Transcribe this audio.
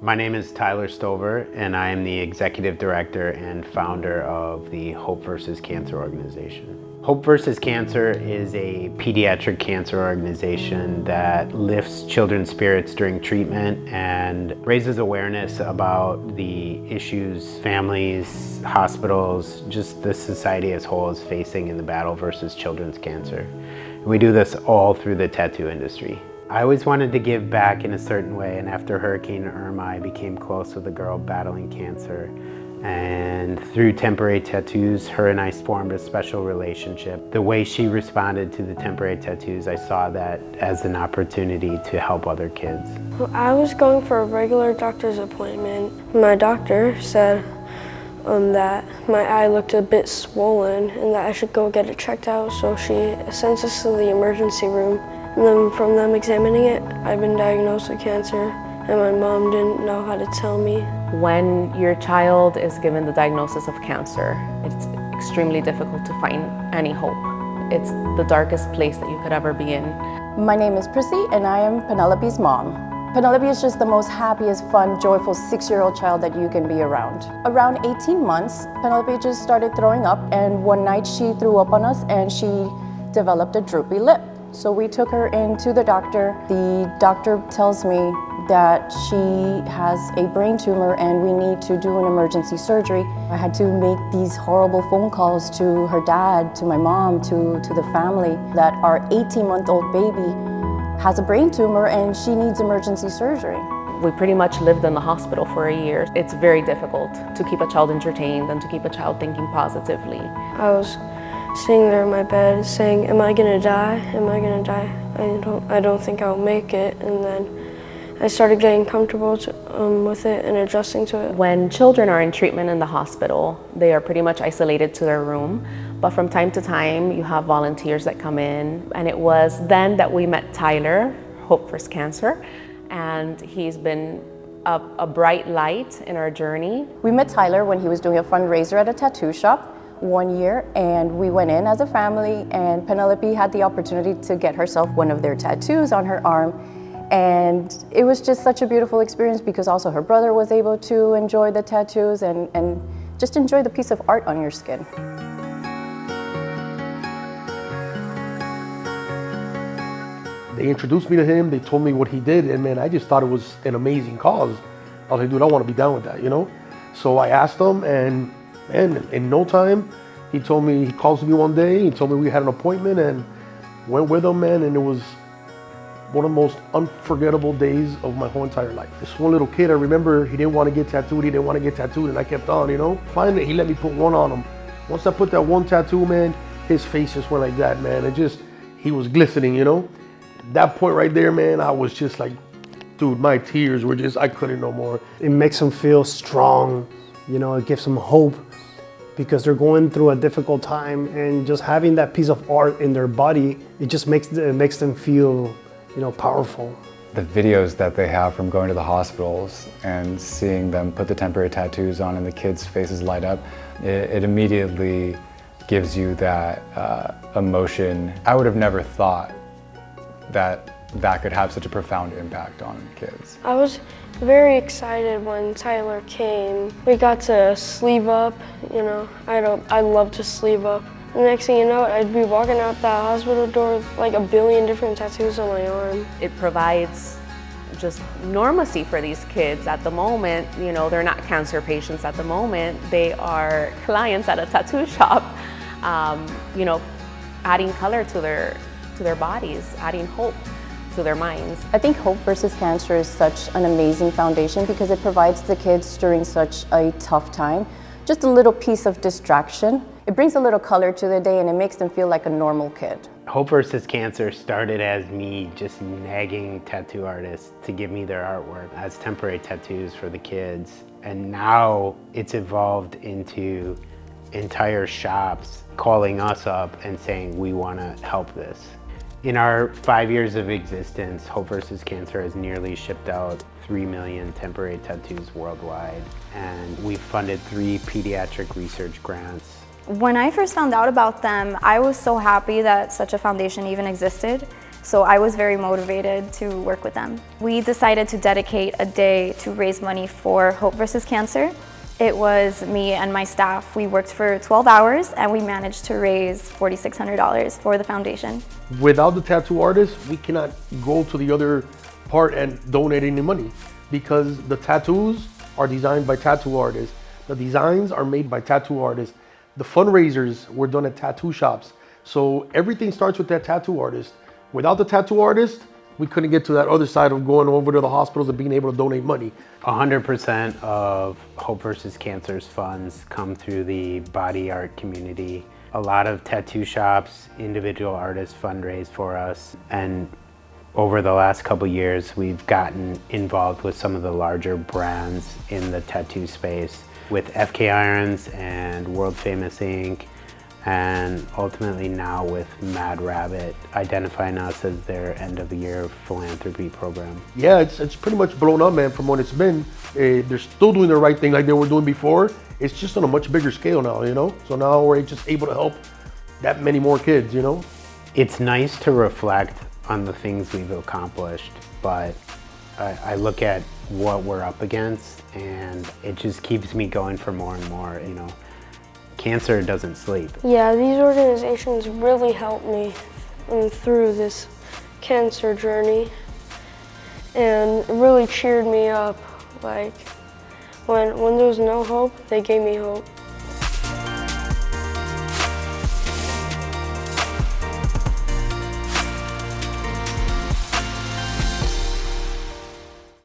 My name is Tyler Stover, and I am the Executive Director and founder of the Hope vs. Cancer organization. Hope vs. Cancer is a pediatric cancer organization that lifts children's spirits during treatment and raises awareness about the issues families, hospitals, just the society as a whole is facing in the battle versus children's cancer. We do this all through the tattoo industry. I always wanted to give back in a certain way, and after Hurricane Irma, I became close with a girl battling cancer. And through temporary tattoos, her and I formed a special relationship. The way she responded to the temporary tattoos, I saw that as an opportunity to help other kids. I was going for a regular doctor's appointment. My doctor said that my eye looked a bit swollen and that I should go get it checked out, so she sent us to the emergency room. And then from them examining it, I've been diagnosed with cancer, and my mom didn't know how to tell me. When your child is given the diagnosis of cancer, it's extremely difficult to find any hope. It's the darkest place that you could ever be in. My name is Prissy, and I am Penelope's mom. Penelope is just the most happiest, fun, joyful 6-year-old child that you can be around. Around 18 months, Penelope just started throwing up, and one night she threw up on us and she developed a droopy lip. So we took her into the doctor. The doctor tells me that she has a brain tumor and we need to do an emergency surgery. I had to make these horrible phone calls to her dad, to my mom, to the family, that our 18-month-old baby has a brain tumor and she needs emergency surgery. We pretty much lived in the hospital for a year. It's very difficult to keep a child entertained and to keep a child thinking positively. I was sitting there in my bed saying, am I gonna die? Am I gonna die? I don't think I'll make it. And then I started getting comfortable with it and adjusting to it. When children are in treatment in the hospital, they are pretty much isolated to their room. But from time to time, you have volunteers that come in. And it was then that we met Tyler, Hope vs. Cancer. And he's been a bright light in our journey. We met Tyler when he was doing a fundraiser at a tattoo shop one year, and we went in as a family, and Penelope had the opportunity to get herself one of their tattoos on her arm. And it was just such a beautiful experience because also her brother was able to enjoy the tattoos and just enjoy the piece of art on your skin. They introduced me to him, they told me what he did, and man, I just thought it was an amazing cause. I was like, dude, I want to be down with that, you know? So I asked him, and in no time, he told me, he calls me one day, he told me we had an appointment, and went with him, man, and it was one of the most unforgettable days of my whole entire life. This one little kid, I remember, he didn't want to get tattooed, and I kept on, you know? Finally, he let me put one on him. Once I put that one tattoo, man, his face just went like that, man. He was glistening, you know? At that point right there, man, I was just like, dude, my tears were just, I couldn't no more. It makes them feel strong, you know, it gives them hope because they're going through a difficult time, and just having that piece of art in their body, it just makes them feel, you know, powerful. The videos that they have from going to the hospitals and seeing them put the temporary tattoos on and the kids' faces light up, it immediately gives you that emotion. I would have never thought that could have such a profound impact on kids. I was very excited when Tyler came. We got to sleeve up, you know. I love to sleeve up. The next thing you know, I'd be walking out that hospital door with like 1 billion different tattoos on my arm. It provides just normalcy for these kids at the moment. You know, they're not cancer patients at the moment. They are clients at a tattoo shop, you know, adding color to their bodies, adding hope to their minds. I think Hope vs. Cancer is such an amazing foundation because it provides the kids during such a tough time just a little piece of distraction. It brings a little color to the day and it makes them feel like a normal kid. Hope vs. Cancer started as me just nagging tattoo artists to give me their artwork as temporary tattoos for the kids. And now it's evolved into entire shops calling us up and saying, we want to help this. In our 5 years of existence, Hope vs. Cancer has nearly shipped out 3 million temporary tattoos worldwide, and we've funded 3 pediatric research grants. When I first found out about them, I was so happy that such a foundation even existed. So I was very motivated to work with them. We decided to dedicate a day to raise money for Hope versus Cancer. It was me and my staff. We worked for 12 hours and we managed to raise $4,600 for the foundation. Without the tattoo artist, we cannot go to the other part and donate any money because the tattoos are designed by tattoo artists. The designs are made by tattoo artists. The fundraisers were done at tattoo shops. So everything starts with that tattoo artist. Without the tattoo artist, we couldn't get to that other side of going over to the hospitals and being able to donate money. 100% of Hope versus Cancer's funds come through the body art community. A lot of tattoo shops, individual artists fundraise for us, and over the last couple years, we've gotten involved with some of the larger brands in the tattoo space with FK Irons and World Famous Ink, and ultimately now with Mad Rabbit identifying us as their end of the year philanthropy program. Yeah, it's pretty much blown up, man, from what it's been. They're still doing the right thing like they were doing before. It's just on a much bigger scale now, you know? So now we're just able to help that many more kids, you know? It's nice to reflect on the things we've accomplished, but I look at what we're up against and it just keeps me going for more and more, you know? Cancer doesn't sleep. Yeah, these organizations really helped me through this cancer journey and really cheered me up. Like when there was no hope, they gave me hope.